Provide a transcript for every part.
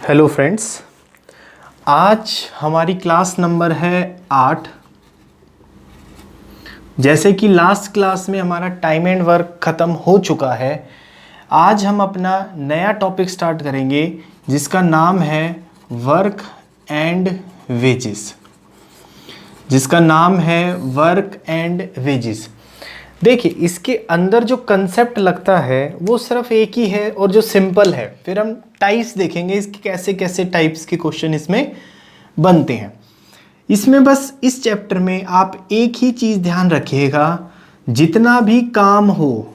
Hello friends, आज हमारी class number है 8। जैसे कि लास्ट क्लास में हमारा टाइम एंड वर्क ख़त्म हो चुका है, आज हम अपना नया टॉपिक स्टार्ट करेंगे जिसका नाम है वर्क एंड वेजेस। देखिए, इसके अंदर जो कंसेप्ट लगता है वो सिर्फ एक ही है और जो सिंपल है। फिर हम टाइप्स देखेंगे इसके, कैसे कैसे टाइप्स के क्वेश्चन इसमें बनते हैं। इसमें बस इस चैप्टर में आप एक ही चीज़ ध्यान रखिएगा, जितना भी काम हो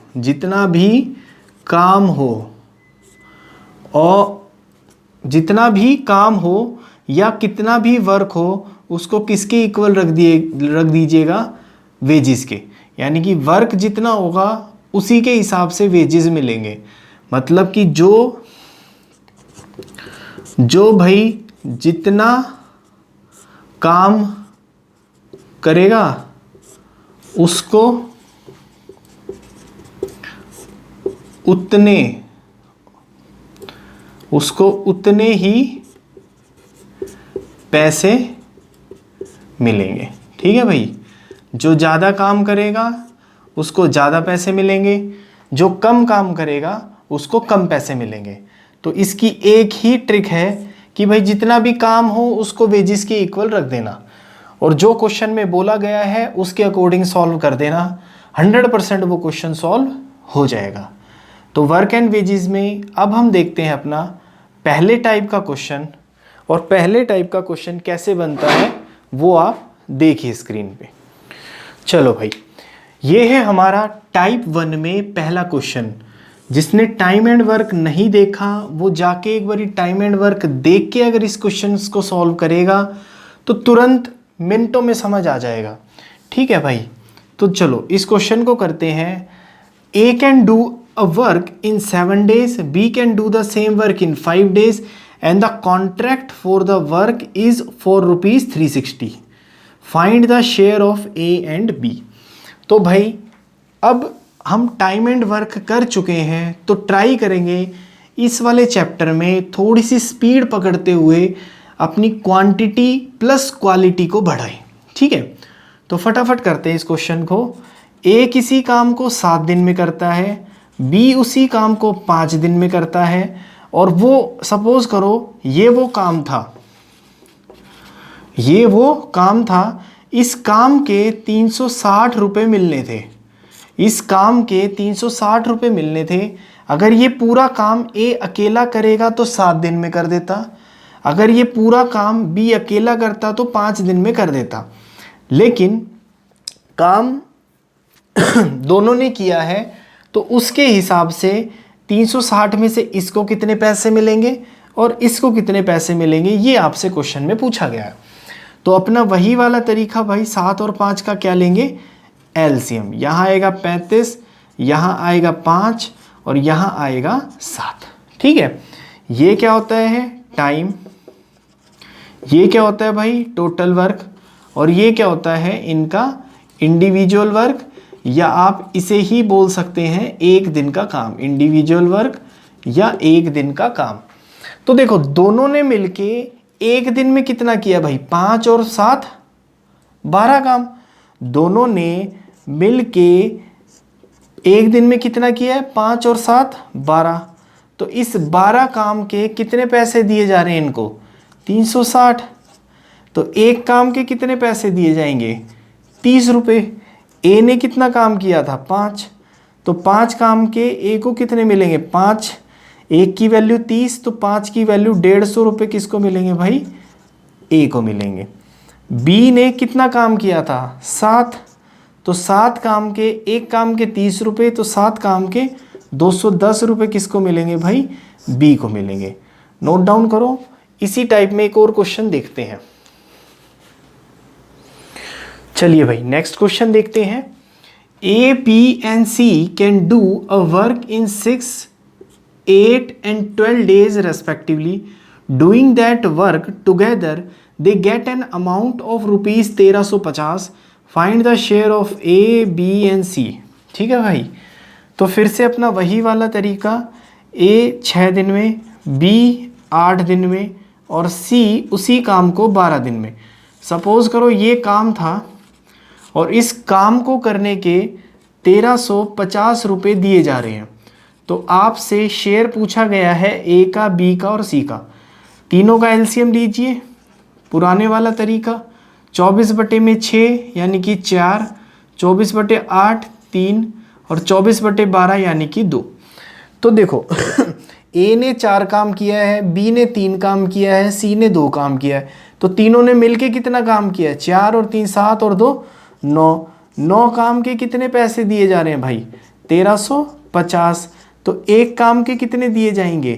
या कितना भी वर्क हो, उसको किसके इक्वल रख दीजिएगा, वेजेस के। यानी कि वर्क जितना होगा उसी के हिसाब से वेजेस मिलेंगे। मतलब कि जो भाई जितना काम करेगा उसको उतने ही पैसे मिलेंगे। ठीक है भाई, जो ज़्यादा काम करेगा उसको ज़्यादा पैसे मिलेंगे, जो कम काम करेगा उसको कम पैसे मिलेंगे। तो इसकी एक ही ट्रिक है कि भाई जितना भी काम हो उसको वेजेस के इक्वल रख देना और जो क्वेश्चन में बोला गया है उसके अकॉर्डिंग सॉल्व कर देना। 100% वो क्वेश्चन सॉल्व हो जाएगा। तो वर्क एंड वेजेस में अब हम देखते हैं अपना पहले टाइप का क्वेश्चन, और पहले टाइप का क्वेश्चन कैसे बनता है वो आप देखिए स्क्रीन पे। चलो भाई, ये है हमारा टाइप 1 में पहला क्वेश्चन। जिसने टाइम एंड वर्क नहीं देखा वो जाके एक बारी टाइम एंड वर्क देख के अगर इस क्वेश्चन को सॉल्व करेगा तो तुरंत मिनटों में समझ आ जाएगा। ठीक है भाई, तो चलो इस क्वेश्चन को करते हैं। A can do a work in 7 days, B can do the same work in 5 days and the contract for the work is ₹360। Find the share of A and B. तो भाई अब हम टाइम एंड वर्क कर चुके हैं तो try करेंगे इस वाले चैप्टर में थोड़ी सी स्पीड पकड़ते हुए अपनी क्वांटिटी प्लस क्वालिटी को बढ़ाएं। ठीक है, तो फटाफट करते हैं इस क्वेश्चन को। ए किसी काम को 7 दिन में करता है, बी उसी काम को 5 दिन में करता है, और वो सपोज करो ये वो काम था, इस काम के 360 रुपये मिलने थे। अगर ये पूरा काम ए अकेला करेगा तो 7 दिन में कर देता, अगर ये पूरा काम बी अकेला करता तो 5 दिन में कर देता। लेकिन काम दोनों ने किया है तो उसके हिसाब से 360 में से इसको कितने पैसे मिलेंगे और इसको कितने पैसे मिलेंगे, ये आपसे क्वेश्चन में पूछा गया है। तो अपना वही वाला तरीका भाई, 7 और 5 का क्या लेंगे, एलसीएम। यहाँ आएगा 35, यहाँ आएगा 5 और यहाँ आएगा 7। ठीक है, ये क्या होता है टाइम, ये क्या होता है भाई टोटल वर्क, और ये क्या होता है इनका इंडिविजुअल वर्क, या आप इसे ही बोल सकते हैं एक दिन का काम, इंडिविजुअल वर्क या एक दिन का काम। तो देखो दोनों ने मिलके एक दिन में कितना किया भाई, 5 और 7 12 काम। दोनों ने मिलके एक दिन में कितना किया है, 5 और 7 12। तो इस 12 काम के कितने पैसे दिए जा रहे हैं इनको, 360। तो एक काम के कितने पैसे दिए जाएंगे, 30 रुपये। ए ने कितना काम किया था, 5। तो 5 काम के ए को कितने मिलेंगे, 5। एक की वैल्यू 30 तो 5 की वैल्यू 150 रुपये किसको मिलेंगे भाई, ए को मिलेंगे। बी ने कितना काम किया था, 7। तो 7 काम के, एक काम के 30 रुपये तो 7 काम के 210 रुपये किसको मिलेंगे भाई, बी को मिलेंगे। नोट डाउन करो। इसी टाइप में एक और क्वेश्चन देखते हैं। चलिए भाई नेक्स्ट क्वेश्चन देखते हैं। A, B and C can do a work in 6, 8 and 12 days respectively. Doing that work together they get an amount of ₹1350. Find the share of A, B and C. ठीक है भाई, तो फिर से अपना वही वाला तरीका, A 6 दिन में, B 8 दिन में और सी उसी काम को 12 दिन में। सपोज करो ये काम था और इस काम को करने के 1350 रुपये दिए जा रहे हैं। तो आपसे शेयर पूछा गया है ए का, बी का और सी का। तीनों का एलसीएम लीजिए, पुराने वाला तरीका। 24/6 यानी कि 4, 24/8 3 और 24/12 यानी कि 2। तो देखो ए ने 4 काम किया है, बी ने 3 काम किया है, सी ने 2 काम किया है। तो तीनों ने मिलके कितना काम किया है? 4 और 3 7 और 2 9। 9 काम के कितने पैसे दिए जा रहे हैं भाई? 1350। तो एक काम के कितने दिए जाएंगे?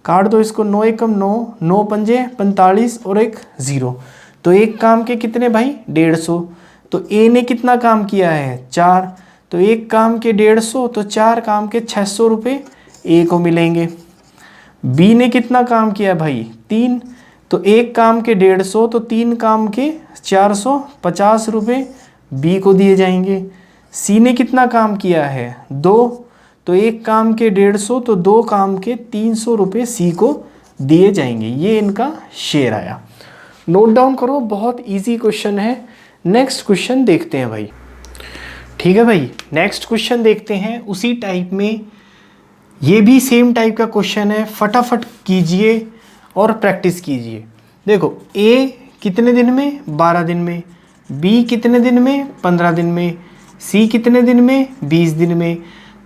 काट दो इसको, 9 एकम 9, 9 पंजे 45 और एक 0। तो एक काम के कितने भाई? 150। तो ए ने कितना काम किया है? 4। तो एक काम के 150, तो 4 काम के 600 रुपये ए को मिलेंगे। बी ने कितना काम किया भाई? 3। तो एक काम के 150, तो 3 काम के 450 रुपये बी को दिए जाएंगे। सी ने कितना काम किया है? 2। तो एक काम के 150, तो 2 काम के 300 रुपये सी को दिए जाएंगे। ये इनका शेयर आया। नोट डाउन करो, बहुत इजी क्वेश्चन है। नेक्स्ट क्वेश्चन देखते हैं भाई। ठीक है भाई, नेक्स्ट क्वेश्चन देखते हैं उसी टाइप में। ये भी सेम टाइप का क्वेश्चन है, फटाफट कीजिए और प्रैक्टिस कीजिए। देखो ए कितने दिन में? 12 दिन में। बी कितने दिन में? 15 दिन में। सी कितने दिन में? 20 दिन में।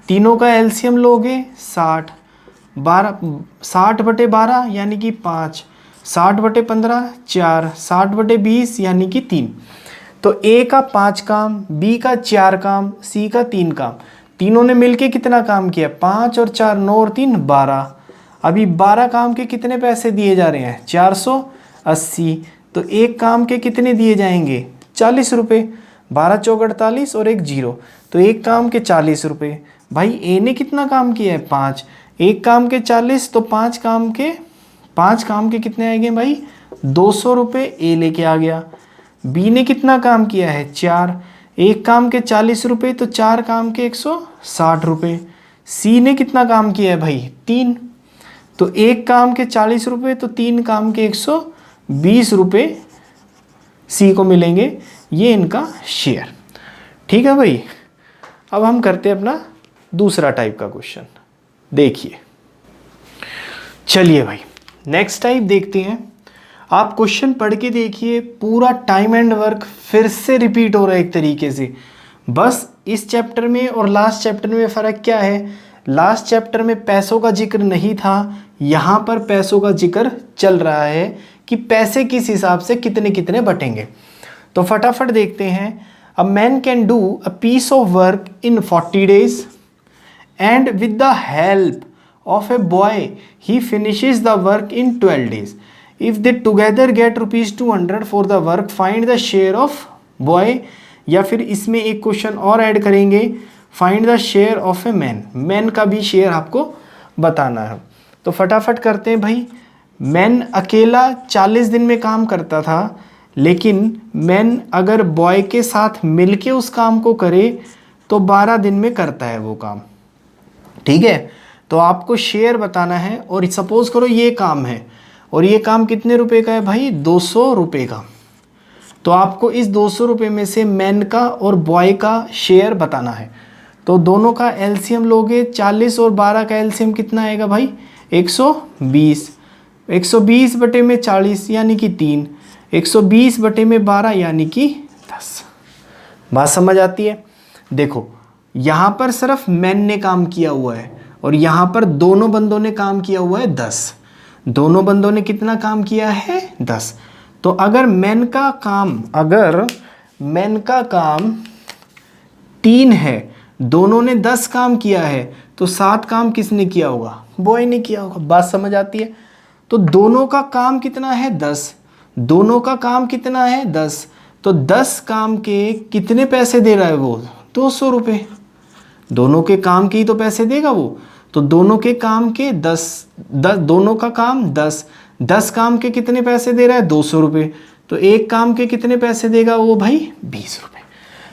तीनों का एलसीएम लोगे 60, 60/12 यानी कि 5, 60/15 4, 60/20 यानी कि 3। तो ए का 5 काम, बी का 4 काम, सी का 3 काम। तीनों ने मिलके कितना काम किया? 5 और 4 9 और 3 12। अभी 12 काम के कितने पैसे दिए जा रहे हैं? 480। तो एक काम के कितने दिए जाएंगे? 40 रुपये। 12 चौक 48 और एक 0। तो एक काम के 40 रुपये। भाई ए ने कितना काम किया है? 5। एक काम के 40, तो 5 काम के कितने आएंगे भाई? 200 रुपये ए लेके आ गया। बी ने कितना काम किया है? 4। एक काम के 40 रुपये, तो 4 काम के 160 रुपये। सी ने कितना काम किया है भाई? 3। तो एक काम के 40 रुपये, तो 3 काम के 120 रुपये सी को मिलेंगे। ये इनका शेयर। ठीक है भाई, अब हम करते हैं अपना दूसरा टाइप का क्वेश्चन। देखिए, चलिए भाई नेक्स्ट टाइप देखते हैं। आप क्वेश्चन पढ़ के देखिए, पूरा टाइम एंड वर्क फिर से रिपीट हो रहा है एक तरीके से। बस इस चैप्टर में और लास्ट चैप्टर में फ़र्क क्या है? लास्ट चैप्टर में पैसों का जिक्र नहीं था, यहाँ पर पैसों का जिक्र चल रहा है कि पैसे किस हिसाब से कितने कितने बटेंगे। तो फटाफट देखते हैं। A man can do a piece of work in 40 days and with the help of a boy he finishes the work in 12 days. If they together get ₹200 for the work, find the share of boy। या फिर इसमें एक question और add करेंगे, find the share of a man. Man का भी share आपको बताना है। तो फटाफट करते हैं भाई। मैन अकेला 40 दिन में काम करता था, लेकिन मैन अगर बॉय के साथ मिलके उस काम को करे तो 12 दिन में करता है वो काम। ठीक है, तो आपको शेयर बताना है। और सपोज करो ये काम है और ये काम कितने रुपए का है भाई? 200 रुपये का। तो आपको इस 200 रुपये में से मैन का और बॉय का शेयर बताना है। तो दोनों का एलसीएम लोगे, 40 और 12 का एलसीएम कितना आएगा भाई? 120। 120 बटे में 40 यानी कि 3, 120 बटे में 12 यानी कि 10। बात समझ आती है? देखो यहाँ पर सिर्फ मैन ने काम किया हुआ है और यहाँ पर दोनों बंदों ने काम किया हुआ है 10। दोनों बंदों ने कितना काम किया है? 10। तो अगर मैन का काम 3 है, दोनों ने 10 काम किया है, तो 7 काम किसने किया होगा? बॉय ने किया होगा। बात समझ आती है? तो दोनों का काम कितना है? 10। दोनों का काम कितना है? 10। तो 10 काम के कितने पैसे दे रहा है वो? 200 रुपये। दोनों के काम के ही तो पैसे देगा वो। तो दोनों के काम के 10 दोनों का काम 10 काम के कितने पैसे दे रहा है? 200 रुपये। तो एक काम के कितने पैसे देगा वो भाई? 20 रुपये।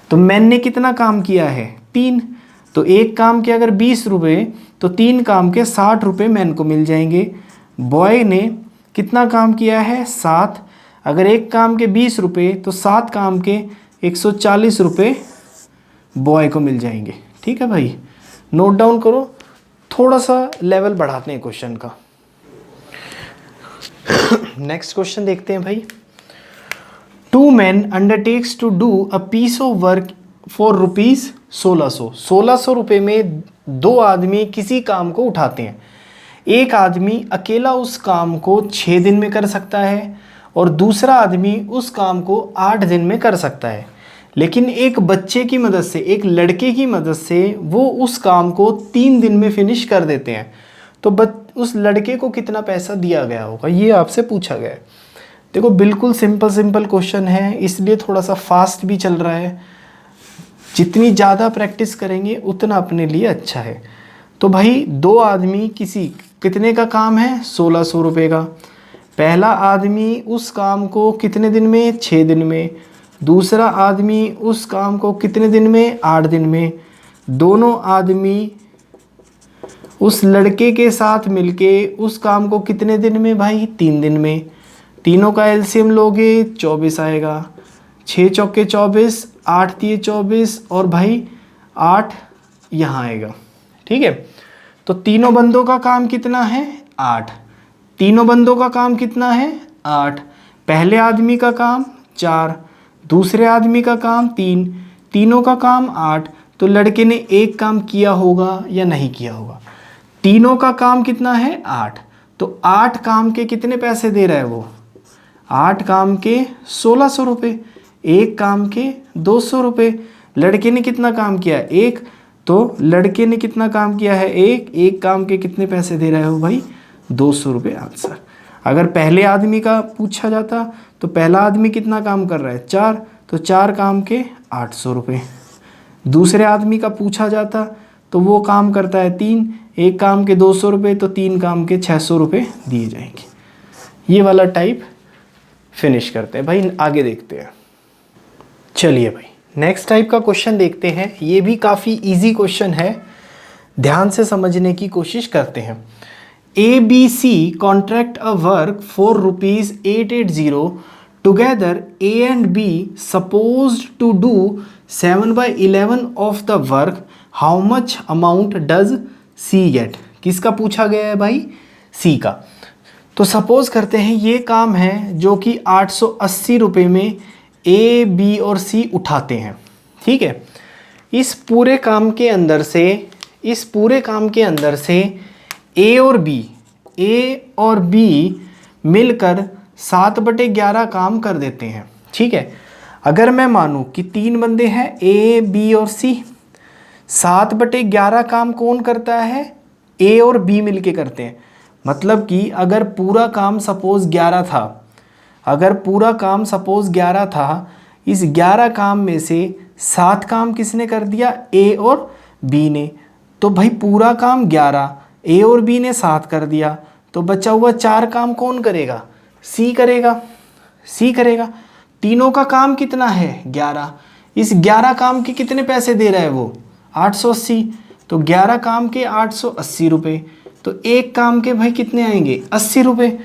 तो मैन ने कितना काम किया है? 3। तो एक काम के अगर 20 रुपये, तो 3 काम के 60 रुपये मैन को मिल जाएंगे। बॉय ने कितना काम किया है 7। अगर एक काम के 20 रुपये तो 7 काम के 140 रुपये बॉय को मिल जाएंगे। ठीक है भाई, नोट डाउन करो, थोड़ा सा लेवल बढ़ाते हैं क्वेश्चन का। नेक्स्ट क्वेश्चन देखते हैं भाई। 2 men undertakes to do a piece of work for rupees 1600। 1600 रुपये में 2 आदमी किसी काम को उठाते हैं। एक आदमी अकेला उस काम को 6 दिन में कर सकता है और दूसरा आदमी उस काम को 8 दिन में कर सकता है, लेकिन एक बच्चे की मदद से, एक लड़के की मदद से वो उस काम को 3 दिन में फिनिश कर देते हैं, तो उस लड़के को कितना पैसा दिया गया होगा, ये आपसे पूछा गया है। देखो बिल्कुल सिंपल क्वेश्चन है, इसलिए थोड़ा सा फास्ट भी चल रहा है। जितनी ज़्यादा प्रैक्टिस करेंगे उतना अपने लिए अच्छा है। तो भाई 2 आदमी कितने का काम है 1600 रुपये का। पहला आदमी उस काम को कितने दिन में 6 दिन में, दूसरा आदमी उस काम को कितने दिन में 8 दिन में। दोनों आदमी उस लड़के के साथ मिलके उस काम को कितने दिन में भाई 3 दिन में। तीनों का एलसीएम लोगे 24 आएगा। 6 चौके 24, 8 तिये 24 और भाई 8 यहाँ आएगा। ठीक है, तो तीनों बंदों का काम कितना है 8। तीनों बंदों का काम कितना है 8। पहले आदमी का काम 4, दूसरे आदमी का काम 3, तीनों का काम 8। तो लड़के ने एक काम किया होगा या नहीं किया होगा। तीनों का काम कितना है 8, तो 8 काम के कितने पैसे दे रहा है वो, 8 काम के 1600 रुपये, एक काम के 200 रुपये। लड़के ने कितना काम किया 1, तो लड़के ने कितना काम किया है 1, एक काम के कितने पैसे दे रहे हो भाई 200 रुपये आंसर। अगर पहले आदमी का पूछा जाता तो पहला आदमी कितना काम कर रहा है 4, तो 4 काम के 800 रुपये। दूसरे आदमी का पूछा जाता तो वो काम करता है 3, एक काम के 200 रुपये, तो 3 काम के 600 रुपये दिए जाएंगे। ये वाला टाइप फिनिश करते हैं भाई, आगे देखते हैं। चलिए भाई नेक्स्ट टाइप का क्वेश्चन देखते हैं। ये भी काफ़ी इजी क्वेश्चन है, ध्यान से समझने की कोशिश करते हैं। ABC contract a work for rupees 880 together। A and B supposed to do 7/11 of the work। How much amount does C get? किसका पूछा गया है भाई C का। तो सपोज करते हैं ये काम है जो कि 880 रुपये में A, B और C उठाते हैं। ठीक है, इस पूरे काम के अंदर से A और B मिलकर 7/11 काम कर देते हैं। ठीक है, अगर मैं मानूं कि 3 बंदे हैं A, B और C, 7/11 काम कौन करता है A और B मिलके करते हैं। मतलब कि अगर पूरा काम सपोज 11 था, इस 11 काम में से 7 काम किसने कर दिया A और B ने, तो भाई पूरा काम 11, A और B ने 7 कर दिया, तो बचा हुआ 4 काम कौन करेगा C करेगा। तीनों का काम कितना है 11, इस 11 काम के कितने पैसे दे रहा है वो 880, तो 11 काम के 880 रुपये, तो एक काम के भाई कितने आएंगे 80 रुपये।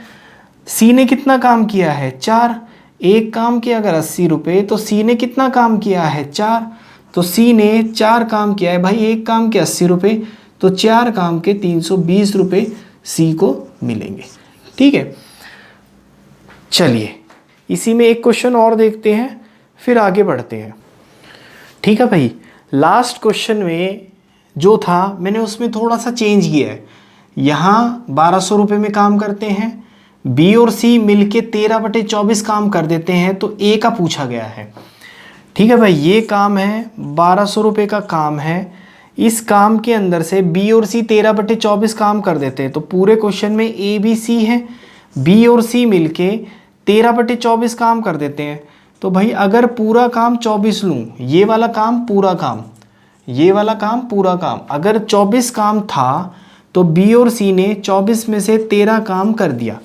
C ने कितना काम किया है 4, एक काम के अगर 80 रुपये तो C ने कितना काम किया है 4, तो C ने 4 काम किया है भाई, एक काम के 80 रुपये, तो 4 काम के 320 रुपये C को मिलेंगे। ठीक है, चलिए इसी में एक क्वेश्चन और देखते हैं फिर आगे बढ़ते हैं। ठीक है भाई, लास्ट क्वेश्चन में जो था मैंने उसमें थोड़ा सा चेंज किया है। यहाँ 1200 रुपये में काम करते हैं, B और C मिलके 13/24 काम कर देते हैं, तो A का पूछा गया है। ठीक है भाई, ये काम है 1200 रुपये का काम है। इस काम के अंदर से B और C 13/24 काम कर देते हैं, तो पूरे क्वेश्चन में A, B, C है, B और C मिलके 13/24 काम कर देते हैं। तो भाई अगर पूरा काम 24 लूँ, ये वाला काम पूरा काम, अगर 24 काम था तो B और C ने 24 में से 13 काम कर दिया।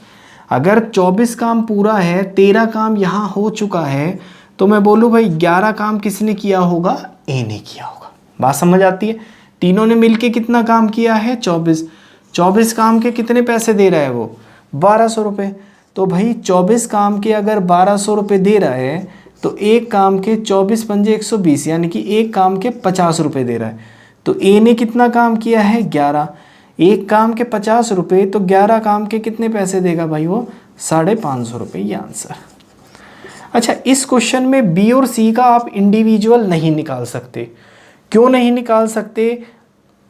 अगर 24 काम पूरा है, 13 काम यहाँ हो चुका है, तो मैं बोलूँ भाई 11 काम किसने किया होगा A ने किया होगा। बात समझ आती है। तीनों ने मिलके कितना काम किया है 24 काम के कितने पैसे दे रहा है वो 1200 रुपये। तो भाई 24 काम के अगर 1200 रुपये दे रहा है तो एक काम के 24 पंजे 120, यानी कि एक काम के 50 रुपये दे रहा है। तो ए ने कितना काम किया है 11, एक काम के 50 रुपये, तो 11 काम के कितने पैसे देगा भाई वो 550 रुपये, ये आंसर। अच्छा, इस क्वेश्चन में बी और सी का आप इंडिविजुअल नहीं निकाल सकते। क्यों नहीं निकाल सकते?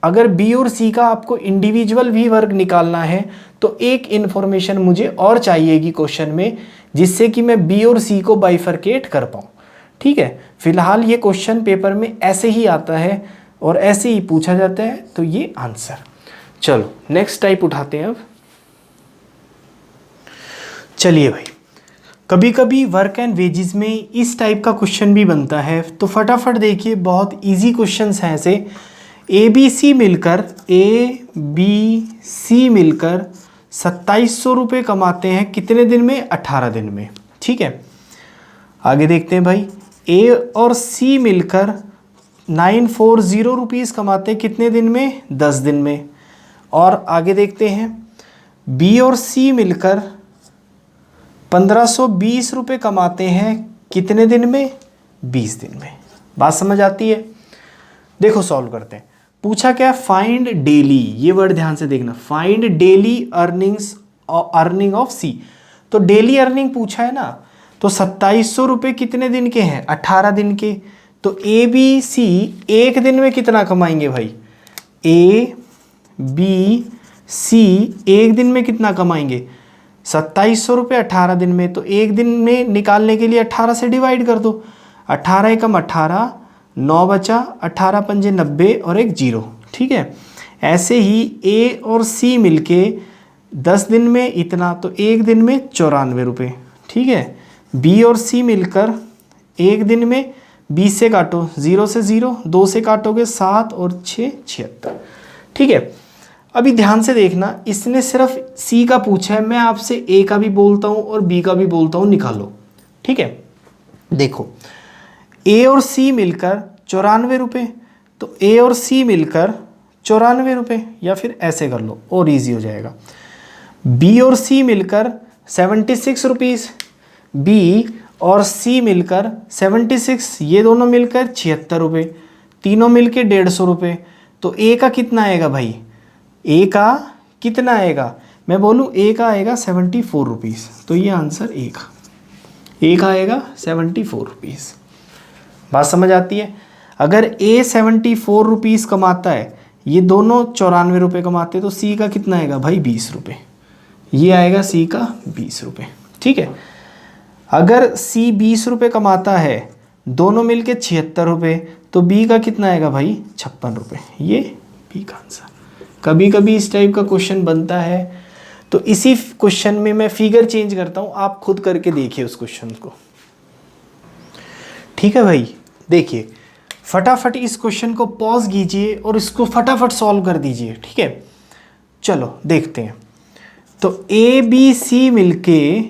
अगर बी और सी का आपको इंडिविजुअल भी वर्ग निकालना है तो एक इन्फॉर्मेशन मुझे और चाहिएगी क्वेश्चन में, जिससे कि मैं बी और सी को बाइफरकेट कर पाऊँ। ठीक है, फिलहाल ये क्वेश्चन पेपर में ऐसे ही आता है और ऐसे ही पूछा जाता है, तो ये आंसर। चलो नेक्स्ट टाइप उठाते हैं अब। चलिए भाई, कभी कभी वर्क एंड वेजेस में इस टाइप का क्वेश्चन भी बनता है, तो फटाफट देखिए, बहुत इजी क्वेश्चंस हैं ऐसे। ए बी सी मिलकर 2700 रुपये कमाते हैं कितने दिन में? 18 दिन में। ठीक है, आगे देखते हैं भाई, ए और सी मिलकर 940 रुपीज़ कमाते हैं कितने दिन में? 10 दिन में। और आगे देखते हैं, बी और सी मिलकर 1520 रुपये कमाते हैं कितने दिन में? 20 दिन में। बात समझ आती है? देखो सॉल्व करते हैं। पूछा क्या? फाइंड डेली, ये वर्ड ध्यान से देखना, फाइंड डेली अर्निंग ऑफ सी। तो डेली अर्निंग पूछा है ना, तो 2700 रुपये कितने दिन के हैं? 18 दिन के। तो ए बी सी एक दिन में कितना कमाएंगे भाई? ए बी सी एक दिन में कितना कमाएंगे? 2700 रुपये 18 दिन में। तो एक दिन में निकालने के लिए 18 से डिवाइड कर दो, 18 एकम 18, 9 बचा, 18 पंजे 90 और एक 0। ठीक है, ऐसे ही ए और सी मिलके 10 दिन में इतना, तो एक दिन में 94 रुपये। ठीक है, बी और सी मिलकर एक दिन में 20 से काटो, 0 से 0, 2 से काटोगे 7 और 6 76। ठीक है, अभी ध्यान से देखना, इसने सिर्फ सी का पूछा है, मैं आपसे ए का भी बोलता हूँ और बी का भी बोलता हूँ, निकालो। ठीक है, देखो ए और सी मिलकर 94 रुपये, तो ए और सी मिलकर 94 रुपये, या फिर ऐसे कर लो और इजी हो जाएगा। बी और सी मिलकर 76 रुपीज़, बी और सी मिलकर 76, ये दोनों मिलकर 76 रुपये, तीनों मिलकर 150 रुपये। तो ए का कितना आएगा भाई? ए का कितना आएगा? मैं बोलूँ ए का आएगा 74 रुपीज़। तो ये आंसर ए का आएगा 74 रुपीज़। बात समझ आती है? अगर ए 74 रुपीज़ कमाता है, ये दोनों 94 रुपये कमाते, तो सी का कितना आएगा भाई? 20 रुपये। ये आएगा सी का 20 रुपये। ठीक है, अगर सी 20 रुपये कमाता है, दोनों मिलके 76 रुपये, तो बी का कितना आएगा भाई? 56 रुपये। ये बी का आंसर। कभी कभी इस टाइप का क्वेश्चन बनता है, तो इसी क्वेश्चन में मैं फिगर चेंज करता हूँ, आप खुद करके देखिए उस क्वेश्चन को। ठीक है भाई, देखिए फटाफट इस क्वेश्चन को पॉज कीजिए और इसको फटाफट सॉल्व कर दीजिए। ठीक है, चलो देखते हैं। तो ए बी सी मिलके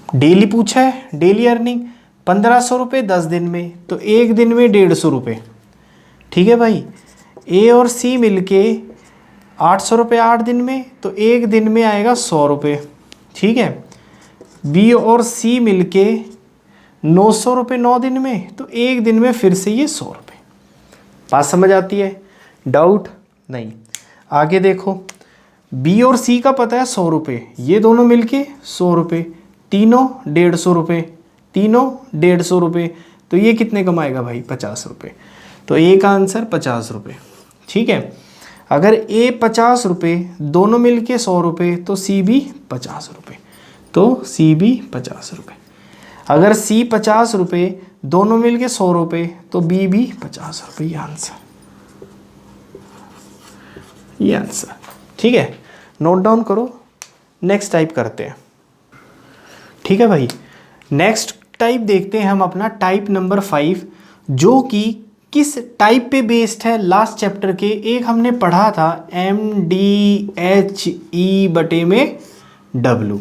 डेली पूछा है, डेली अर्निंग 1500 रुपये 10 दिन में, तो एक दिन में 150 रुपये। ठीक है भाई, ए और सी मिलके 800 रुपये 8 दिन में, तो एक दिन में आएगा 100 रुपये। ठीक है, बी और सी मिलके 900 रुपये 9 दिन में, तो एक दिन में फिर से ये 100 रुपये। बात समझ आती है? डाउट नहीं? आगे देखो, बी और सी का पता है 100 रुपये, ये दोनों मिलके 100 रुपये, तीनों 150 रुपये, तीनों 150 रुपये, तो ये कितने कमाएगा भाई? 50 रुपये। तो ए का आंसर 50 रुपये। ठीक है, अगर ए 50 रुपये, दोनों मिलके 100 रुपये, तो सी भी 50 रुपये, तो सी भी 50 रुपये। अगर सी 50 रुपये, दोनों मिलके 100 रुपये, तो बी भी 50 रुपये। ये आंसर। ठीक है, नोट डाउन करो। नेक्स्ट टाइप करते हैं। ठीक है भाई, नेक्स्ट टाइप देखते हैं हम अपना टाइप नंबर 5, जो कि किस टाइप पे बेस्ड है? लास्ट चैप्टर के एक हमने पढ़ा था MDHE/W,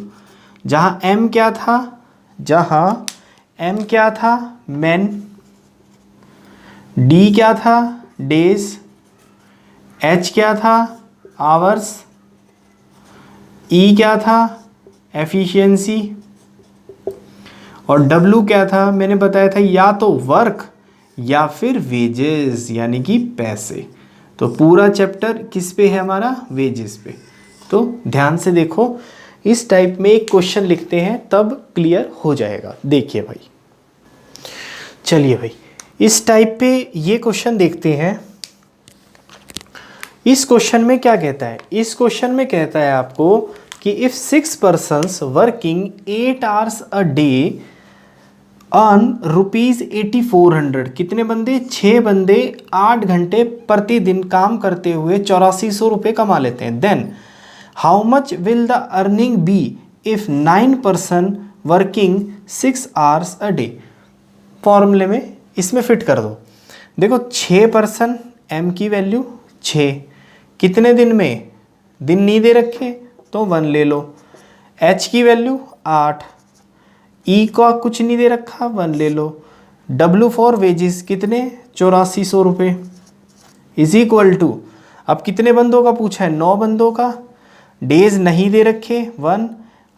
जहाँ M क्या था? मैन, D क्या था? डेज, H क्या था? आवर्स, ई क्या था, एफिशिएंसी, और डब्लू क्या था, मैंने बताया था या तो वर्क या फिर वेजेस यानी कि पैसे। तो पूरा चैप्टर किस पे है हमारा, वेजेस पे। तो ध्यान से देखो, इस टाइप में एक क्वेश्चन लिखते हैं तब क्लियर हो जाएगा। देखिए भाई, चलिए भाई इस टाइप पे ये क्वेश्चन देखते हैं। इस क्वेश्चन में क्या कहता है, इस क्वेश्चन में कहता है आपको कि if 6 persons working 8 hours a day earn ₹8400, कितने बंदे, 6 बंदे 8 घंटे प्रतिदिन काम करते हुए 8400 रुपये कमा लेते हैं। Then how much will the earning be if 9 person working 6 hours a day. फॉर्मूले में इसमें फिट कर दो। देखो 6 पर्सन, एम की वैल्यू 6, कितने दिन में, दिन नहीं दे रखे तो 1 ले लो, एच की वैल्यू 8, ई का कुछ नहीं दे रखा 1 ले लो, डब्ल्यू फॉर वेजेस कितने 8400 रुपये इज इक्वल टू, अब कितने बंदों का पूछा है, 9 बंदों का, डेज नहीं दे रखे 1,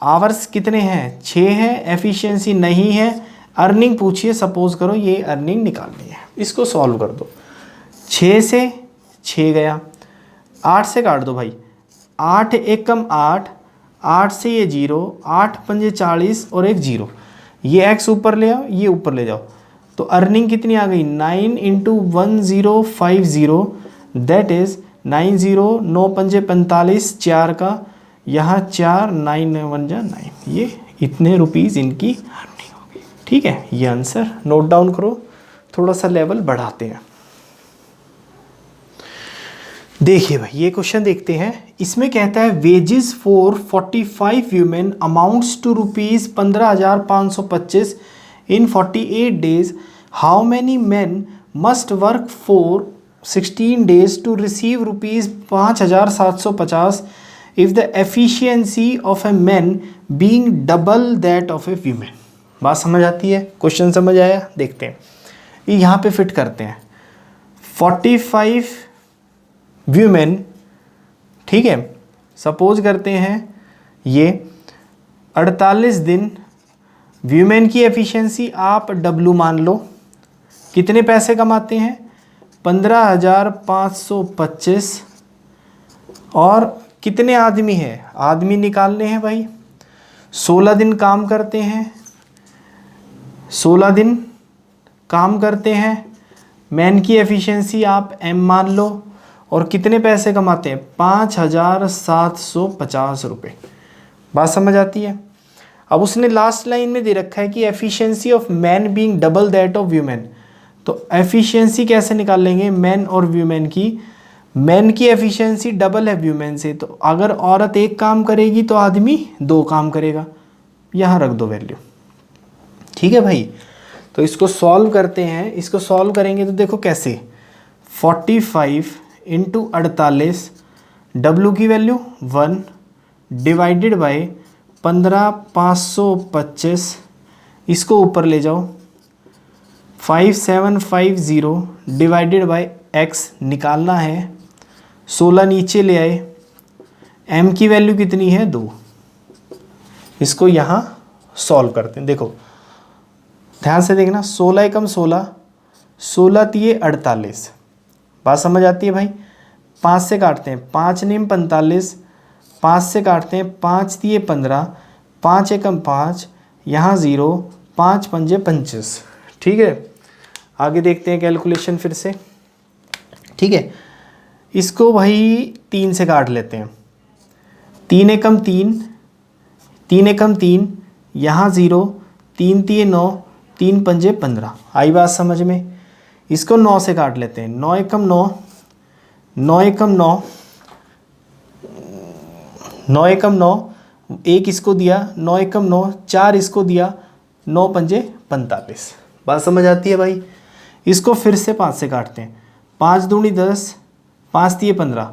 आवर्स कितने हैं 6 हैं, एफिशिएंसी नहीं है, अर्निंग पूछिए, सपोज करो ये अर्निंग निकालनी है, इसको सॉल्व कर दो। 6 से 6 गया, 8 से काट दो भाई, 8 एक कम 8, 8 से ये 0, 8 पंजे 40 और एक 0, ये x ऊपर ले आओ, ये ऊपर ले जाओ, तो अर्निंग कितनी आ गई 9 इंटू 1050, दैट इज 90, 9 पंजे 45, 4 का यहाँ 4, 9 1 जा 9, ये इतने रुपीज़ इनकी अर्निंग होगी। ठीक है, ये आंसर नोट डाउन करो, थोड़ा सा लेवल बढ़ाते हैं। देखिए भाई ये क्वेश्चन देखते हैं, इसमें कहता है wages for 45 women amounts to ₹15,525 in 48 days, how many man must work for 16 days to receive ₹5,750 if the efficiency of a man being double that of a women. बात समझ आती है, क्वेश्चन समझ आया, देखते हैं ये यहाँ पे फिट करते हैं। 45 वीमेन, ठीक है, सपोज करते हैं ये 48 दिन, वीमेन की एफिशिएंसी आप डब्लू मान लो, कितने पैसे कमाते हैं 15,525, और कितने आदमी हैं, आदमी निकालने हैं भाई, 16 दिन काम करते हैं, 16 दिन काम करते हैं, मैन की एफिशिएंसी आप एम मान लो, और कितने पैसे कमाते हैं 5,750 रुपये। बात समझ आती है। अब उसने लास्ट लाइन में दे रखा है कि efficiency of man being double that of women, तो एफिशिएंसी कैसे निकाल लेंगे मैन और वीमेन की, मैन की एफिशिएंसी डबल है वीमेन से, तो अगर औरत एक काम करेगी तो आदमी 2 काम करेगा, यहाँ रख दो वैल्यू। ठीक है भाई, तो इसको सॉल्व करते हैं, इसको सॉल्व करेंगे तो देखो कैसे, 45 इंटू 48, डब्लू की वैल्यू 1 डिवाइडेड बाई 15,525, इसको ऊपर ले जाओ, 5750 डिवाइडेड बाई एक्स निकालना है, 16 नीचे ले आए, एम की वैल्यू कितनी है 2, इसको यहाँ सॉल्व करते हैं। देखो ध्यान से देखना, 16 एकम 16, 16 तिये 48, बात समझ आती है भाई। 5 से काटते हैं, 5 नेम 45, 5 से काटते हैं, 5 तिये 15, 5 एकम 5, यहाँ 0, 5 पंजे 25। ठीक है, आगे देखते हैं कैलकुलेशन फिर से। ठीक है, इसको भाई 3 से काट लेते हैं, 3 एकम 3, 3 एकम 3, यहाँ 0, 3 तिये 9, 3 पंजे 15। आई बात समझ में। इसको 9 से काट लेते हैं, 9 एकम 9, 9 एकम 9, 9 एकम 9, एक इसको दिया, 9 एकम 9, 4 इसको दिया, 9 पंजे 45। बात समझ आती है भाई। इसको फिर से 5 से काटते हैं, 5 दूनी 10, 5 तिये 15,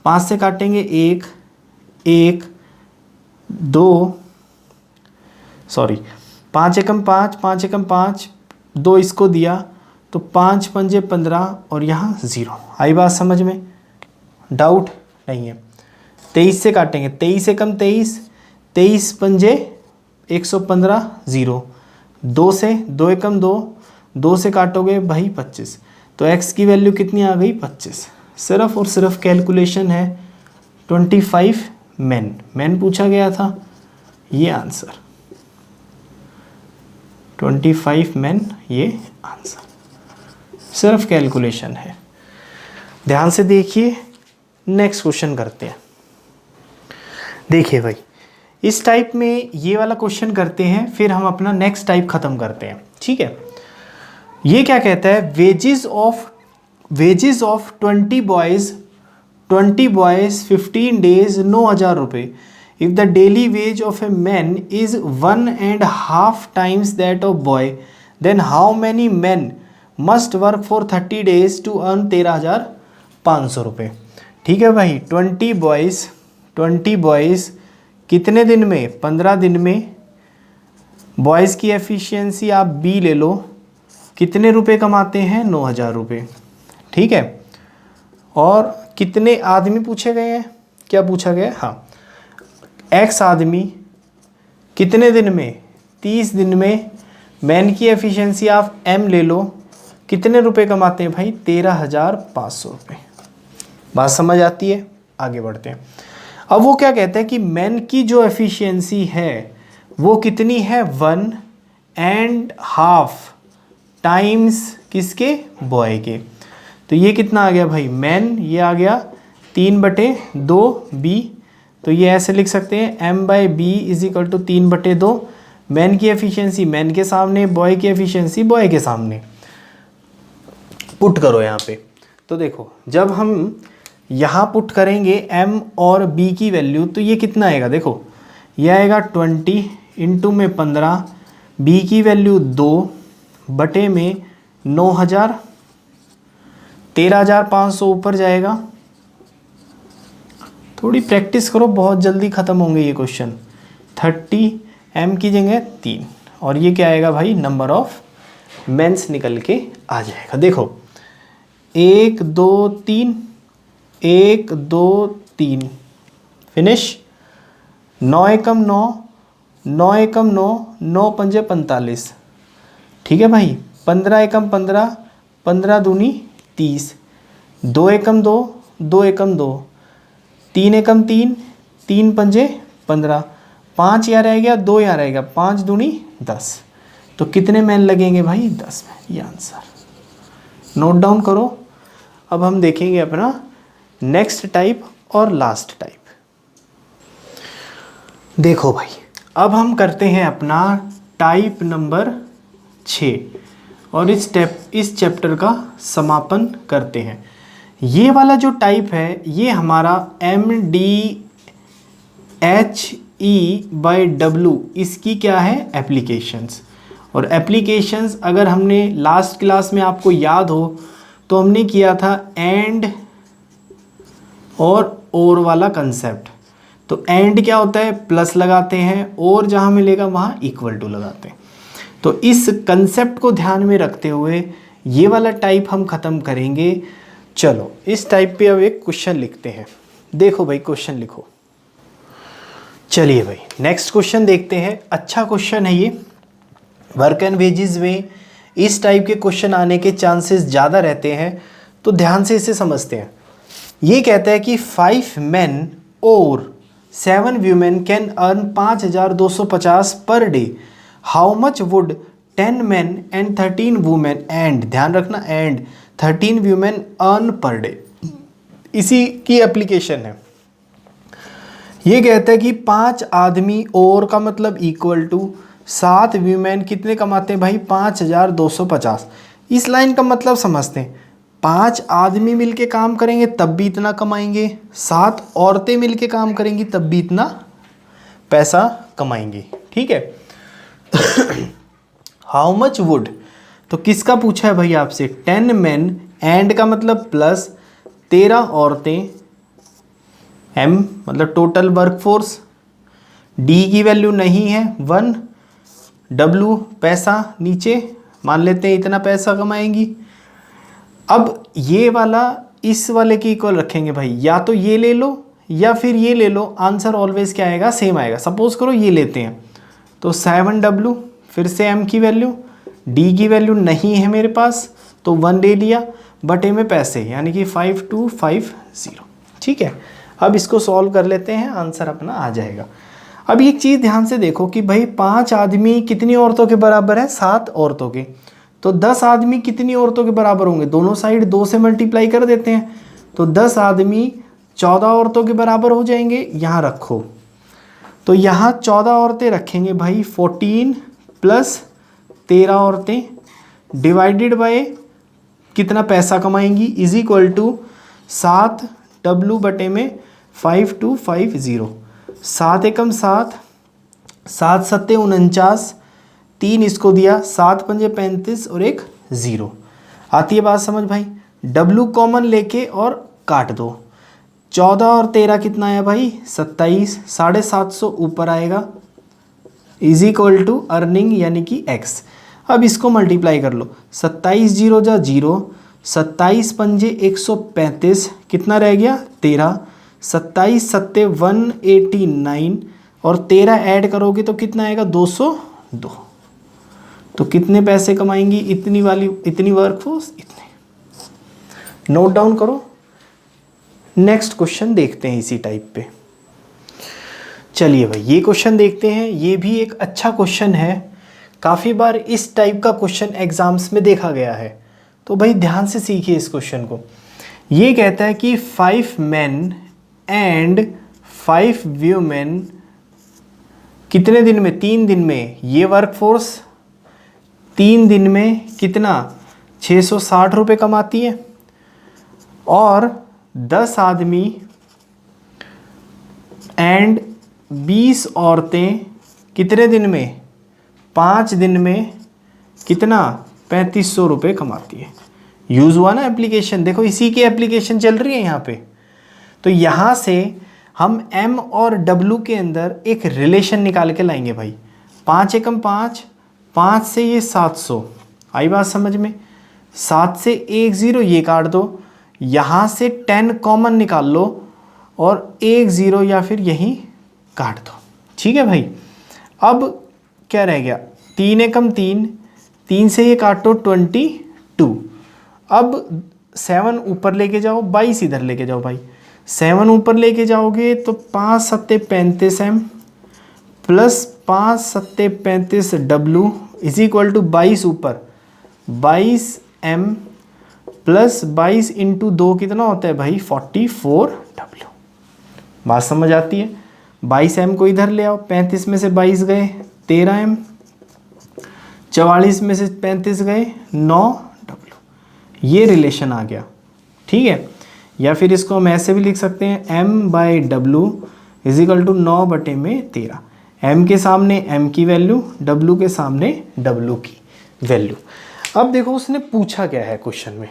5 से काटेंगे 1, 1, 2, सॉरी 5 एकम 5, 5 एकम 5, 2 इसको दिया, तो 5 पंजे 15 और यहाँ 0। आई बात समझ में, डाउट नहीं है। 23 से काटेंगे, 23 एकम 23, 23 पंजे 115, 0, 2 से 2 एकम 2, 2 से काटोगे भाई 25, तो x की वैल्यू कितनी आ गई 25। सिर्फ और सिर्फ कैलकुलेशन है 25 मैन पूछा गया था, ये आंसर 25 मैन, ये आंसर सिर्फ कैलकुलेशन है। ध्यान से देखिए, नेक्स्ट क्वेश्चन करते हैं। देखिए भाई, इस टाइप में ये वाला क्वेश्चन करते हैं, फिर हम अपना नेक्स्ट टाइप खत्म करते हैं, ठीक है। ये क्या कहता है, वेजेस ऑफ 20 बॉयज़ 15 डेज 9,000 रुपये। If the daily wage of a man is 1.5 times that of boy, then how many man must work for 30 days to earn 13,500 रुपये। ठीक है भाई, 20 बॉयज़ कितने दिन में, 15 दिन में। बॉयज़ की एफिशिएंसी आप बी ले लो, कितने रुपए कमाते हैं, 9,000 रुपये, ठीक है। और कितने आदमी पूछे गए हैं, क्या पूछा गया है, हाँ, एक्स आदमी कितने दिन में, 30 दिन में। मैन की एफिशिएंसी आप एम ले लो, कितने रुपए कमाते हैं भाई, 13,500 रुपये। बात समझ आती है, आगे बढ़ते हैं। अब वो क्या कहते हैं कि मैन की जो एफिशिएंसी है वो कितनी है, 1.5 टाइम्स किसके, बॉय के। तो ये कितना आ गया भाई, मैन ये आ गया 3/2 बी। तो ये ऐसे लिख सकते हैं m/b = 3/2। मैन की एफिशिएंसी मैन के सामने, बॉय की एफिशिएंसी बॉय के सामने। पुट करो यहाँ पे, तो देखो जब हम यहाँ पुट करेंगे m और b की वैल्यू, तो ये कितना आएगा, देखो ये आएगा 20 इंटू में 15, b की वैल्यू 2 बटे में 9,000, 13,500 ऊपर जाएगा। थोड़ी प्रैक्टिस करो, बहुत जल्दी ख़त्म होंगे ये क्वेश्चन। 30 m की जगह 3, और ये क्या आएगा भाई, नंबर ऑफ मेंस निकल के आ जाएगा। देखो 1 2 3, 1 2 3, फिनिश। 9 एकम 9, 9 एकम 9, 9 पंजे 45, ठीक है भाई। 15 एकम 15, 15 दूनी 30, 2 एकम 2, 2 एकम 2, 3 एकम 3, 3 पंजे 15, 5 यहाँ रह गया, 2 यहाँ रह गया, 5 दूनी 10। तो कितने मैन लगेंगे भाई, 10 मैन, ये आंसर नोट डाउन करो। अब हम देखेंगे अपना नेक्स्ट टाइप और लास्ट टाइप। देखो भाई, अब हम करते हैं अपना टाइप नंबर 6 और इस चैप्टर का समापन करते हैं। ये वाला जो टाइप है ये हमारा MDHE/W, इसकी क्या है, एप्लीकेशंस। और एप्लीकेशंस अगर हमने लास्ट क्लास में आपको याद हो तो हमने किया था एंड और वाला कंसेप्ट। तो एंड क्या होता है, प्लस लगाते हैं, और जहाँ मिलेगा वहाँ इक्वल टू लगाते हैं। तो इस कंसेप्ट को ध्यान में रखते हुए ये वाला टाइप हम ख़त्म करेंगे। चलो इस टाइप पे अब एक क्वेश्चन लिखते हैं। देखो भाई क्वेश्चन लिखो। चलिए भाई नेक्स्ट क्वेश्चन देखते हैं। अच्छा क्वेश्चन है ये। वर्क एंड वेजेस में इस टाइप के क्वेश्चन आने के चांसेस ज़्यादा रहते हैं, तो ध्यान से इसे समझते हैं। ये कहता है कि 5 men और 7 women can earn 5,250 per day. How much would 10 men and 13 women and, ध्यान रखना, and 13 women earn per day. इसी की एप्लीकेशन है। ये कहता है कि 5 आदमी और का मतलब इक्वल टू 7 वीमेन कितने कमाते हैं भाई, 5,250। इस लाइन का मतलब समझते हैं। 5 आदमी मिलके काम करेंगे तब भी इतना कमाएंगे, 7 औरतें मिलके काम करेंगी तब भी इतना पैसा कमाएंगी, ठीक है। हाउ मच वुड, तो किसका पूछा है भाई आपसे, 10 men एंड का मतलब प्लस 13 औरतें, M मतलब टोटल वर्कफोर्स, D की वैल्यू नहीं है 1, W पैसा नीचे मान लेते हैं इतना पैसा कमाएंगी। अब ये वाला इस वाले के इक्वल रखेंगे भाई, या तो ये ले लो या फिर ये ले लो, आंसर ऑलवेज क्या आएगा, सेम आएगा। सपोज करो ये लेते हैं तो 7W, फिर से m की वैल्यू, d की वैल्यू नहीं है मेरे पास तो 1 ले लिया, बटे में पैसे यानी कि 5250। ठीक है, अब इसको सॉल्व कर लेते हैं, आंसर अपना आ जाएगा। अब एक चीज़ ध्यान से देखो कि भाई 5 आदमी कितनी औरतों के बराबर है, 7 औरतों के। तो 10 आदमी कितनी औरतों के बराबर होंगे, दोनों साइड 2 से मल्टीप्लाई कर देते हैं, तो 10 आदमी 14 औरतों के बराबर हो जाएंगे। यहाँ रखो, तो यहाँ 14 औरतें रखेंगे भाई, 14 प्लस 13 औरतें डिवाइडेड बाय कितना पैसा कमाएंगी, इज इक्वल टू 7W बटे में 5250। 7 एकम 7, 7 सत्ते 49, 3 इसको दिया, 7 पंजे 35 और एक 0। आती है बात समझ भाई। W कॉमन लेके और काट दो, 14 और 13 कितना आया भाई, 27, 750 ऊपर आएगा, इज इक्वल टू अर्निंग यानी कि x। अब इसको मल्टीप्लाई कर लो, 27 0 जा 0, 27 पंजे 135, कितना रह गया 13, 27 सत्ते 189 और 13 ऐड करोगे तो कितना आएगा 202। तो कितने पैसे कमाएंगी इतनी वर्कफोर्स, इतने। नोट डाउन करो। नेक्स्ट क्वेश्चन देखते हैं इसी टाइप पे। चलिए भाई ये क्वेश्चन देखते हैं, ये भी एक अच्छा क्वेश्चन है, काफ़ी बार इस टाइप का क्वेश्चन एग्जाम्स में देखा गया है, तो भाई ध्यान से सीखिए इस क्वेश्चन को। ये कहता है कि 5 men एंड 5 women कितने दिन में, 3 दिन में, ये वर्कफोर्स 3 दिन में कितना 660 रुपये कमाती है, और 10 आदमी एंड 20 औरतें कितने दिन में, 5 दिन में कितना 3500 रुपये कमाती है। यूज़ हुआ ना एप्लीकेशन, देखो इसी की एप्लीकेशन चल रही है यहाँ पे। तो यहाँ से हम M और W के अंदर एक रिलेशन निकाल के लाएंगे भाई। 5 एकम 5, 5 से ये 700, आई बात समझ में। 7 से 1 0 ये काट दो, यहाँ से 10 कॉमन निकाल लो और 1 0 या फिर यहीं काट दो। ठीक है भाई, अब क्या रह गया, 3 एकम 3, 3 से ये काटो 22। अब 7 ऊपर लेके जाओ, 22 इधर लेके जाओ भाई। 7 ऊपर लेके जाओगे तो 5 सत्ते 35 M प्लस 5 सत्ते 35 W इज इक्वल टू 22 ऊपर 22 M प्लस 22 इंटू 2 कितना होता है भाई 44 W। बात समझ आती है। 22 M को इधर ले आओ, 35 में से 22 गए 13 M, 44 में से 35 गए 9 W। ये रिलेशन आ गया। ठीक है, या फिर इसको हम ऐसे भी लिख सकते हैं M/W इज इक्वल टू 9 बटे में 13। M के सामने M की वैल्यू, W के सामने W की वैल्यू। अब देखो उसने पूछा क्या है क्वेश्चन में,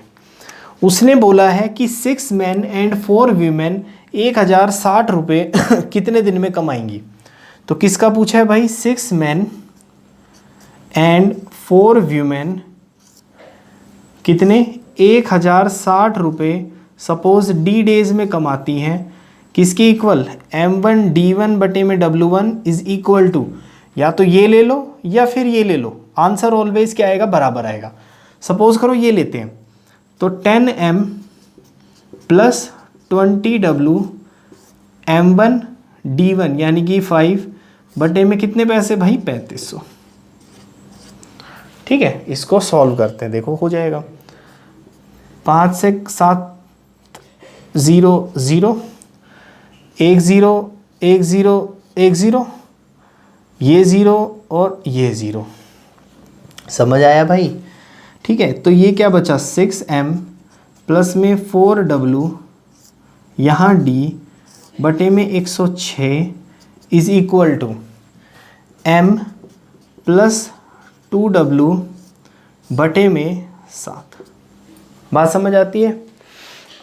उसने बोला है कि 6 men एंड 4 women 1060 रुपये कितने दिन में कमाएंगी। तो किसका पूछा है भाई, 6 men एंड 4 women कितने 1060 रुपये सपोज D डेज में कमाती हैं, किसके इक्वल M1 D1 बटे में W1 इज इक्वल टू, या तो ये ले लो या फिर ये ले लो, आंसर ऑलवेज क्या आएगा बराबर आएगा। सपोज करो ये लेते हैं तो 10 M plus 20 W M1 D1 यानी कि 5 बटे में कितने पैसे भाई 3500। ठीक है, इसको सॉल्व करते हैं, देखो हो जाएगा। 5 से 7 0 0 1 0 1 0 1 0, ये 0 और ये 0। समझ आया भाई। ठीक है, तो ये क्या बचा 6 M प्लस में 4 W यहाँ D बटे में 106 is equal to M plus 2 W बटे में 7। बात समझ आती है।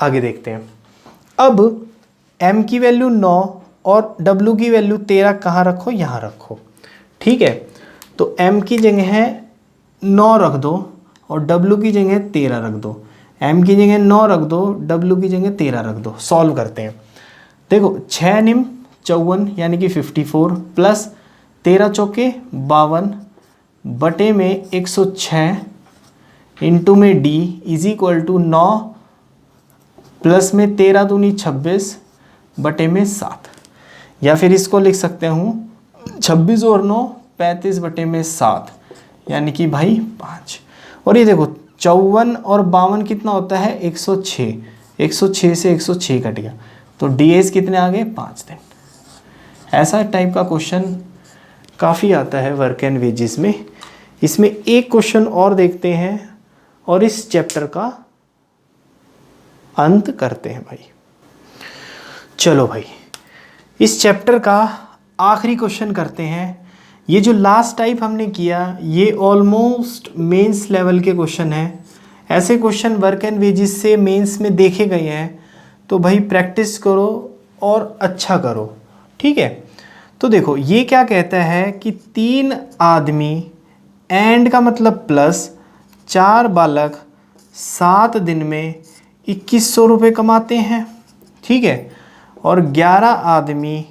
आगे देखते हैं। अब M की वैल्यू 9 और W की वैल्यू 13 कहाँ रखो, यहाँ रखो। ठीक है, तो M की जगह है 9 रख दो और W की जगह 13 रख दो। M की जगह 9 रख दो, W की जगह 13 रख दो। सॉल्व करते हैं। देखो 6 निम 54 यानी कि 54 प्लस 13 चौके 52 बटे में 106 इंटू में d is equal to 9 plus में 13 दूनी 26 बटे में 7, या फिर इसको लिख सकते हूँ 26 और 9 35 बटे में 7 यानी कि भाई 5। और ये देखो 54 और 52 कितना होता है 106, 106 से 106 कट गया तो डीएस कितने आ गए 5 दिन। ऐसा टाइप का क्वेश्चन काफ़ी आता है वर्क एंड वेजेस में। इसमें एक क्वेश्चन और देखते हैं और इस चैप्टर का अंत करते हैं भाई। चलो भाई इस चैप्टर का आखिरी क्वेश्चन करते हैं। ये जो लास्ट टाइप हमने किया ये ऑलमोस्ट मेंस लेवल के क्वेश्चन हैं। ऐसे क्वेश्चन वर्क एंड वेजेस से मेंस में देखे गए हैं, तो भाई प्रैक्टिस करो और अच्छा करो, ठीक है। तो देखो ये क्या कहता है कि 3 आदमी एंड का मतलब प्लस 4 बालक 7 दिन में 2100 रुपये कमाते हैं, ठीक है। और 11 आदमी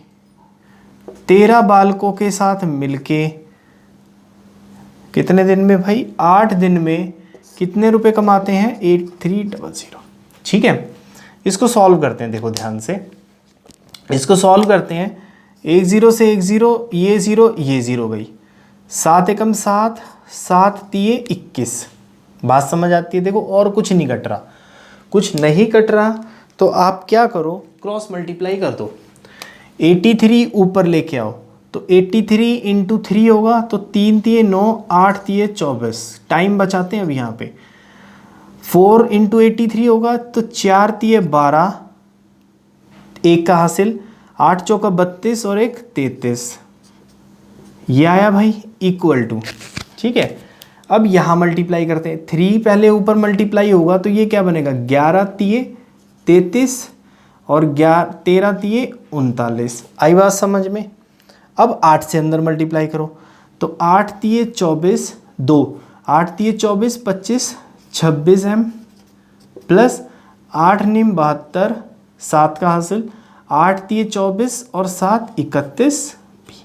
13 बालकों के साथ मिलके कितने दिन में भाई 8 दिन में कितने रुपए कमाते हैं 8300, ठीक है। इसको सॉल्व करते हैं, देखो ध्यान से इसको सॉल्व करते हैं। 10 से 10 ये 0 ये 0 गई, 7 एकम 7 7 तिये 21। बात समझ आती है। देखो और कुछ नहीं कट रहा, कुछ नहीं कट रहा तो आप क्या करो क्रॉस मल्टीप्लाई कर दो। 83 ऊपर लेके आओ तो 83 इंटू 3 होगा तो 3 तिये 9 8 तिये 24। टाइम बचाते हैं अब यहाँ पे। 4 इंटू 83 होगा तो 4 तिये 12, एक का हासिल 8 चौका 32 और 1 33। ये आया भाई इक्वल टू, ठीक है। अब यहाँ मल्टीप्लाई करते हैं। 3 पहले ऊपर मल्टीप्लाई होगा तो ये क्या बनेगा 11 तिये 33 और 13 तिये 39। आई बात समझ में। अब 8 से अंदर मल्टीप्लाई करो तो 8 तिये 24 2 8 तिये 24 25 26 एम प्लस 8 निम 72 7 का हासिल 8 तिये 24 और 7 31 भी।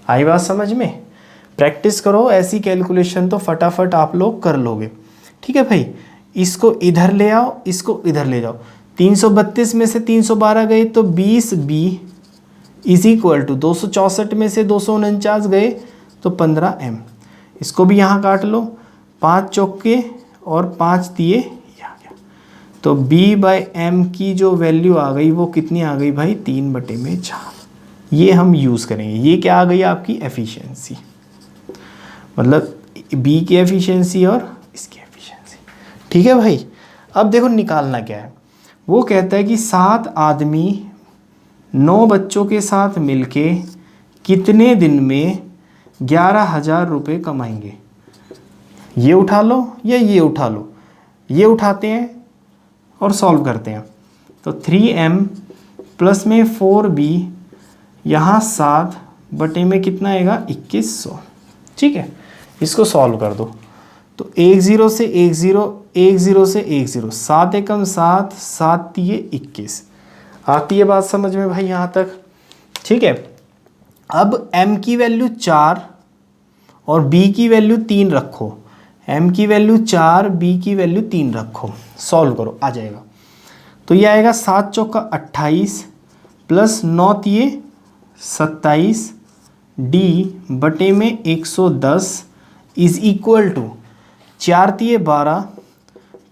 आई बात समझ में। प्रैक्टिस करो ऐसी कैलकुलेशन तो फटाफट आप लोग कर लोगे, ठीक है भाई। इसको इधर ले आओ, इसको इधर ले जाओ। 332 में से 312 गए तो 20 बी इज इक्वल टू 264 में से 249 गए तो 15 एम। इसको भी यहाँ काट लो, 5 चौके और 5 तिये ये आ गया। तो बी बाई एम की जो वैल्यू आ गई वो कितनी आ गई भाई 3/4। ये हम यूज़ करेंगे। ये क्या आ गई आपकी एफिशिएंसी, मतलब बी की एफिशिएंसी और इसकी एफिशिएंसी, ठीक है भाई। अब देखो निकालना क्या है। वो कहता है कि 7 आदमी 9 बच्चों के साथ मिलके कितने दिन में 11,000 रुपये कमाएंगे। ये उठा लो या ये उठा लो, ये उठाते हैं और सॉल्व करते हैं। तो 3m प्लस में 4b यहाँ 7 बटे में कितना आएगा 2100, ठीक है। इसको सॉल्व कर दो तो 10 से 10 10 से 10 7 एकम 7 7 तिये 21। आती है बात समझ में भाई यहाँ तक, ठीक है। अब m की वैल्यू 4 और b की वैल्यू 3 रखो। m की वैल्यू 4 b की वैल्यू 3 रखो, सॉल्व करो आ जाएगा। तो ये आएगा 7 चौका 28 प्लस 9 तिये 27 d बटे में 110 इज इक्वल टू 4 तिये 12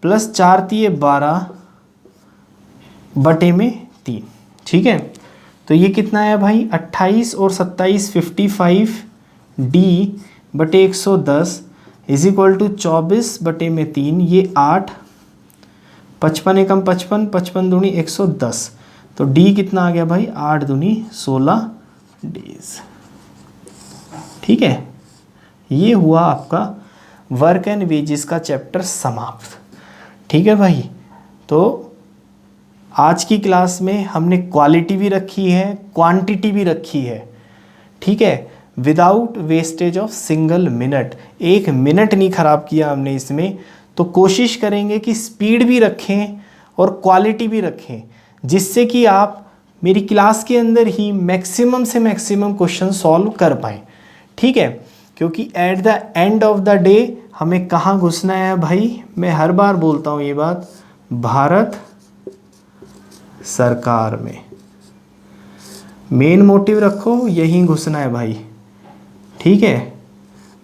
प्लस 4 तिये 12 बटे में 3, ठीक है। तो ये कितना आया भाई 28 और 27 55 d बटे 110 इज इक्वल टू 24 बटे में 3, ये 8 55 एकम 55 55 दूनी 110। तो d कितना आ गया भाई 8 दूनी 16 डेज, ठीक है। ये हुआ आपका वर्क एंड वेजेस का चैप्टर समाप्त, ठीक है भाई। तो आज की क्लास में हमने क्वालिटी भी रखी है, क्वांटिटी भी रखी है, ठीक है, without wastage of single minute. 1 minute नहीं ख़राब किया हमने इसमें। तो कोशिश करेंगे कि स्पीड भी रखें और क्वालिटी भी रखें, जिससे कि आप मेरी क्लास के अंदर ही मैक्सिमम से मैक्सिमम क्वेश्चन सॉल्व कर पाएँ, ठीक है। क्योंकि at the end of the day हमें कहाँ घुसना है भाई, मैं हर बार बोलता हूँ ये बात, भारत सरकार में। मेन मोटिव रखो, यहीं घुसना है भाई, ठीक है।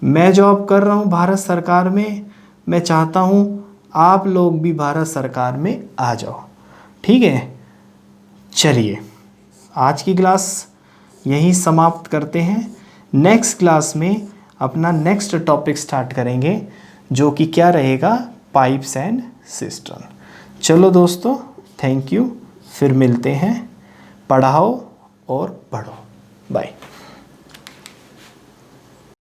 मैं जॉब कर रहा हूँ भारत सरकार में, मैं चाहता हूँ आप लोग भी भारत सरकार में आ जाओ, ठीक है। चलिए आज की क्लास यहीं समाप्त करते हैं। नेक्स्ट क्लास में अपना नेक्स्ट टॉपिक स्टार्ट करेंगे, जो कि क्या रहेगा, पाइप्स एंड सिस्टम। चलो दोस्तों, थैंक यू, फिर मिलते हैं। पढ़ाओ और पढ़ो, बाय।